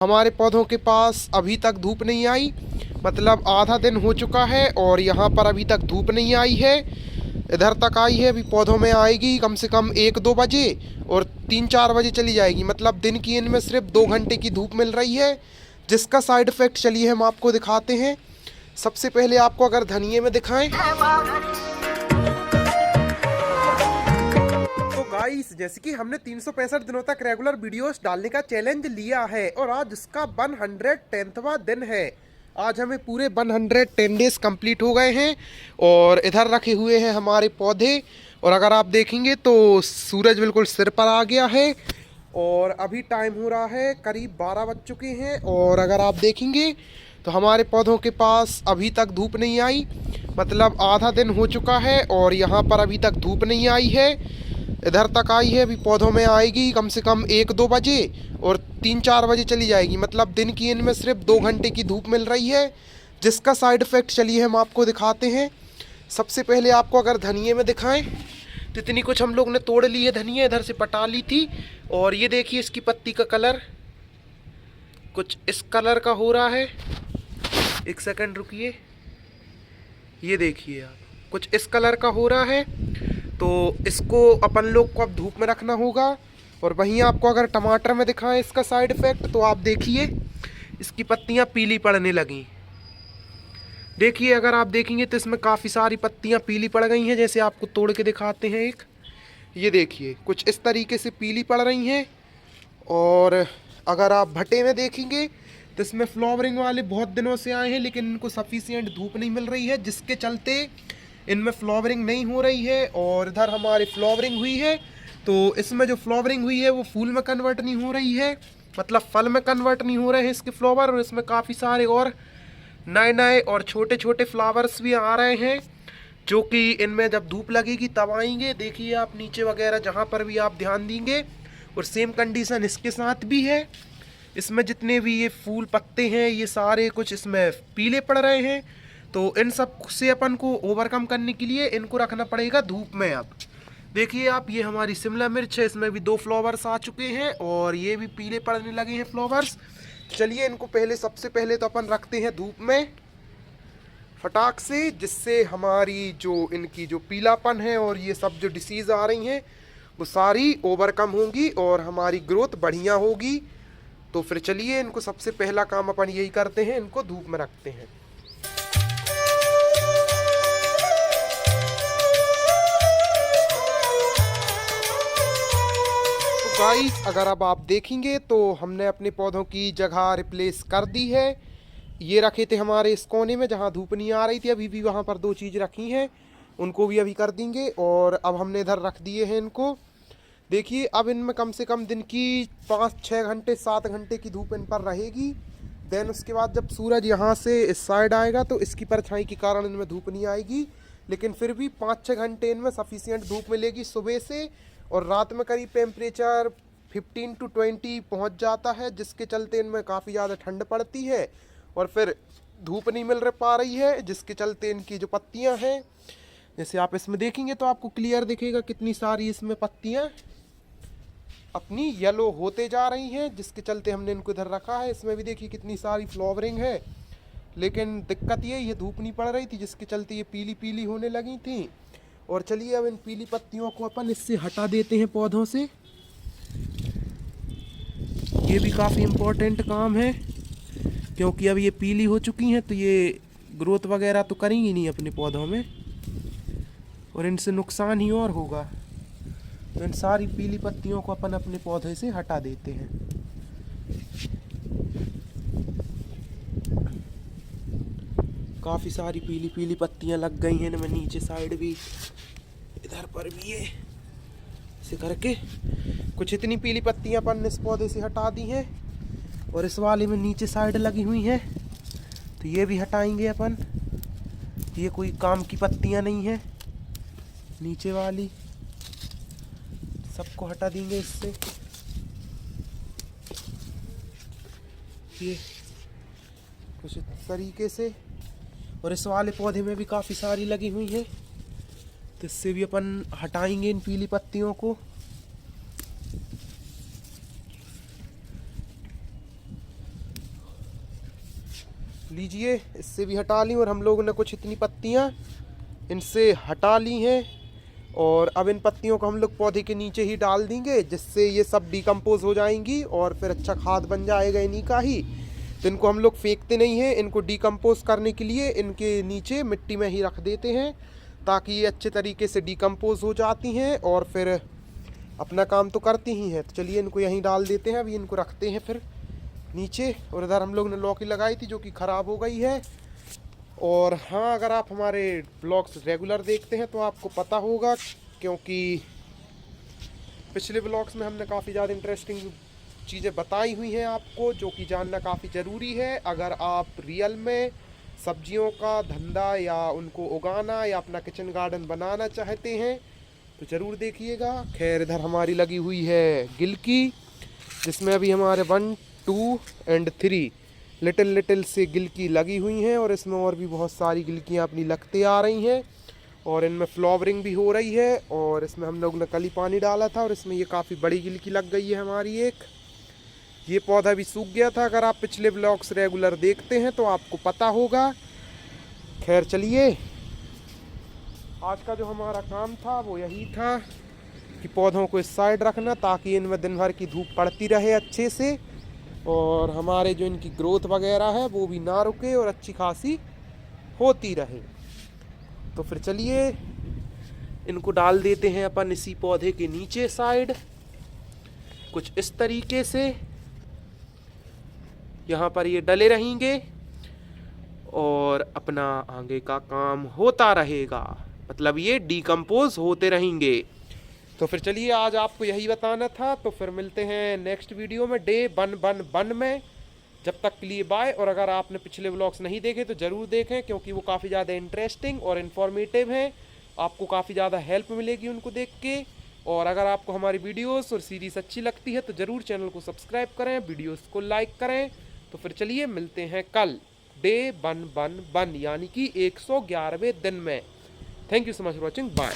हमारे पौधों के पास अभी तक धूप नहीं आई। मतलब आधा दिन हो चुका है और यहाँ पर अभी तक धूप नहीं आई है। इधर तक आई है, अभी पौधों में आएगी कम से कम 1-2 बजे और 3-4 बजे चली जाएगी। मतलब दिन की इनमें सिर्फ 2 घंटे की धूप मिल रही है, जिसका साइड इफ़ेक्ट चलिए हम आपको दिखाते हैं। सबसे पहले आपको अगर धनिये में दिखाएं तो गाइस, जैसे कि हमने 365 दिनों तक रेगुलर वीडियोस डालने का चैलेंज लिया है और आज उसका 110वां दिन है। आज हमें पूरे 110 डेज कंप्लीट हो गए हैं और इधर रखे हुए हैं हमारे पौधे। और अगर आप देखेंगे तो सूरज बिल्कुल सिर पर आ गया है और अभी टाइम हो रहा है करीब 12 बज चुके हैं। और अगर आप देखेंगे तो हमारे पौधों के पास अभी तक धूप नहीं आई। मतलब आधा दिन हो चुका है और यहाँ पर अभी तक धूप नहीं आई है। इधर तक आई है, अभी पौधों में आएगी कम से कम 1-2 बजे और 3-4 बजे चली जाएगी। मतलब दिन की इनमें सिर्फ 2 घंटे की धूप मिल रही है, जिसका साइड इफ़ेक्ट चलिए हम आपको दिखाते हैं। सबसे पहले आपको अगर धनिये में दिखाएं तो इतनी कुछ हम लोग ने तोड़ ली है धनिया, इधर से पटा ली थी। और ये देखिए इसकी पत्ती का कलर कुछ इस कलर का हो रहा है। एक सेकंड रुकिए, ये देखिए आप, कुछ इस कलर का हो रहा है। तो इसको अपन लोग को अब धूप में रखना होगा। और वहीं आपको अगर टमाटर में दिखाएं इसका साइड इफ़ेक्ट तो आप देखिए इसकी पत्तियां पीली पड़ने लगी। देखिए अगर आप देखेंगे तो इसमें काफ़ी सारी पत्तियां पीली पड़ गई हैं। जैसे आपको तोड़ के दिखाते हैं एक, ये देखिए कुछ इस तरीके से पीली पड़ रही हैं। और अगर आप भटे में देखेंगे तो इसमें फ्लावरिंग वाले बहुत दिनों से आए हैं, लेकिन इनको सफिशिएंट धूप नहीं मिल रही है, जिसके चलते इनमें फ्लावरिंग नहीं हो रही है। और इधर हमारी फ्लावरिंग हुई है तो इसमें जो फ्लावरिंग हुई है वो फूल में कन्वर्ट नहीं हो रही है, मतलब फल में कन्वर्ट नहीं हो रहे हैं इसके फ्लावर। और इसमें काफ़ी सारे और नए नए और छोटे छोटे फ्लावर्स भी आ रहे हैं, जो कि इनमें जब धूप लगेगी तब आएंगे। देखिए आप नीचे वगैरह जहाँ पर भी आप ध्यान देंगे। और सेम कंडीशन इसके साथ भी है। इसमें जितने भी ये फूल पत्ते हैं ये सारे कुछ इसमें पीले पड़ रहे हैं। तो इन सब से अपन को ओवरकम करने के लिए इनको रखना पड़ेगा धूप में। अब देखिए आप, ये हमारी शिमला मिर्च है, इसमें भी 2 फ्लावर्स आ चुके हैं और ये भी पीले पड़ने लगे हैं फ्लावर्स। चलिए इनको पहले, सबसे पहले तो अपन रखते हैं धूप में फटाक से, जिससे हमारी जो इनकी जो पीलापन है और ये सब जो डिसीज़ आ रही हैं वो सारी ओवरकम होंगी और हमारी ग्रोथ बढ़िया होगी। तो फिर चलिए इनको सबसे पहला काम अपन यही करते हैं, इनको धूप में रखते हैं। तो गाइस अगर अब आप देखेंगे तो हमने अपने पौधों की जगह रिप्लेस कर दी है। ये रखे थे हमारे इस कोने में जहाँ धूप नहीं आ रही थी, अभी भी वहाँ पर 2 चीज़ रखी हैं, उनको भी अभी कर देंगे। और अब हमने इधर रख दिए हैं इनको। देखिए अब इनमें कम से कम दिन की 5-6 घंटे 7 घंटे की धूप इन पर रहेगी। देन उसके बाद जब सूरज यहाँ से इस साइड आएगा तो इसकी परछाई के कारण इनमें धूप नहीं आएगी, लेकिन फिर भी 5-6 घंटे इनमें सफिशिएंट धूप मिलेगी सुबह से। और रात में करीब टेम्परेचर 15 to 20 पहुँच जाता है, जिसके चलते इनमें काफ़ी ज़्यादा ठंड पड़ती है और फिर धूप नहीं मिल पा रही है, जिसके चलते इनकी जो पत्तियाँ हैं, जैसे आप इसमें देखेंगे तो आपको क्लियर दिखेगा कितनी सारी इसमें पत्तियाँ अपनी येलो होते जा रही हैं, जिसके चलते हमने इनको इधर रखा है। इसमें भी देखिए कितनी सारी फ्लावरिंग है, लेकिन दिक्कत ये धूप नहीं पड़ रही थी, जिसके चलते ये पीली पीली होने लगी थी। और चलिए अब इन पीली पत्तियों को अपन इससे हटा देते हैं पौधों से। ये भी काफ़ी इम्पोर्टेंट काम है, क्योंकि अब ये पीली हो चुकी हैं तो ये ग्रोथ वगैरह तो करेंगी नहीं अपने पौधों में और इनसे नुकसान ही और होगा। तो इन सारी पीली पत्तियों को अपन अपने पौधे से हटा देते हैं। काफ़ी सारी पीली पीली पत्तियां लग गई हैं इनमें, नीचे साइड भी, इधर पर भी ये ऐसे करके कुछ इतनी पीली पत्तियां अपन इस पौधे से हटा दी हैं। और इस वाले में नीचे साइड लगी हुई हैं तो ये भी हटाएंगे अपन। ये कोई काम की पत्तियां नहीं है, नीचे वाली सबको हटा देंगे इससे। ये कुछ इस तरीके से। और इस वाले पौधे में भी काफ़ी सारी लगी हुई हैं तो इससे भी अपन हटाएंगे इन पीली पत्तियों को। लीजिए, इससे भी हटा ली और हम लोगों ने कुछ इतनी पत्तियाँ इनसे हटा ली हैं। और अब इन पत्तियों को हम लोग पौधे के नीचे ही डाल देंगे, जिससे ये सब डिकम्पोज हो जाएंगी और फिर अच्छा खाद बन जाएगा इन्हीं का ही। तो इनको हम लोग फेंकते नहीं हैं, इनको डिकम्पोज करने के लिए इनके नीचे मिट्टी में ही रख देते हैं, ताकि ये अच्छे तरीके से डिकम्पोज हो जाती हैं और फिर अपना काम तो करती ही हैं। तो चलिए इनको यहीं डाल देते हैं, अभी इनको रखते हैं फिर नीचे। और इधर हम लोग ने लौकी लगाई थी जो कि ख़राब हो गई है। और हाँ, अगर आप हमारे ब्लॉग्स रेगुलर देखते हैं तो आपको पता होगा, क्योंकि पिछले ब्लॉग्स में हमने काफ़ी ज़्यादा इंटरेस्टिंग चीज़ें बताई हुई हैं आपको, जो कि जानना काफ़ी ज़रूरी है। अगर आप रियल में सब्जियों का धंधा या उनको उगाना या अपना किचन गार्डन बनाना चाहते हैं तो ज़रूर देखिएगा। खैर, इधर हमारी लगी हुई है गिलकी, जिसमें अभी हमारे 1, 2 और 3 लिटिल से गिलकी लगी हुई हैं। और इसमें और भी बहुत सारी गिलकियाँ अपनी लगते आ रही हैं और इनमें फ्लावरिंग भी हो रही है। और इसमें हम लोग ने कल ही पानी डाला था और इसमें ये काफ़ी बड़ी गिलकी लग गई है हमारी एक। ये पौधा भी सूख गया था, अगर आप पिछले ब्लॉग्स रेगुलर देखते हैं तो आपको पता होगा। खैर चलिए, आज का जो हमारा काम था वो यही था कि पौधों को इस साइड रखना, ताकि इनमें दिन भर की धूप पड़ती रहे अच्छे से और हमारे जो इनकी ग्रोथ वगैरह है वो भी ना रुके और अच्छी खासी होती रहे। तो फिर चलिए इनको डाल देते हैं अपन इसी पौधे के नीचे साइड, कुछ इस तरीके से यहाँ पर ये डले रहेंगे और अपना आगे का काम होता रहेगा, मतलब ये डिकम्पोज होते रहेंगे। तो फिर चलिए, आज आपको यही बताना था। तो फिर मिलते हैं नेक्स्ट वीडियो में डे 111 में। जब तक के लिए बाय। और अगर आपने पिछले व्लॉग्स नहीं देखे तो ज़रूर देखें, क्योंकि वो काफ़ी ज़्यादा इंटरेस्टिंग और इन्फॉर्मेटिव हैं। आपको काफ़ी ज़्यादा हेल्प मिलेगी उनको देख के। और अगर आपको हमारी वीडियोस और सीरीज़ अच्छी लगती है तो ज़रूर चैनल को सब्सक्राइब करें, वीडियोस को लाइक करें। तो फिर चलिए मिलते हैं कल डे 111 यानी कि 111वें दिन में। Thank you so much for watching, bye.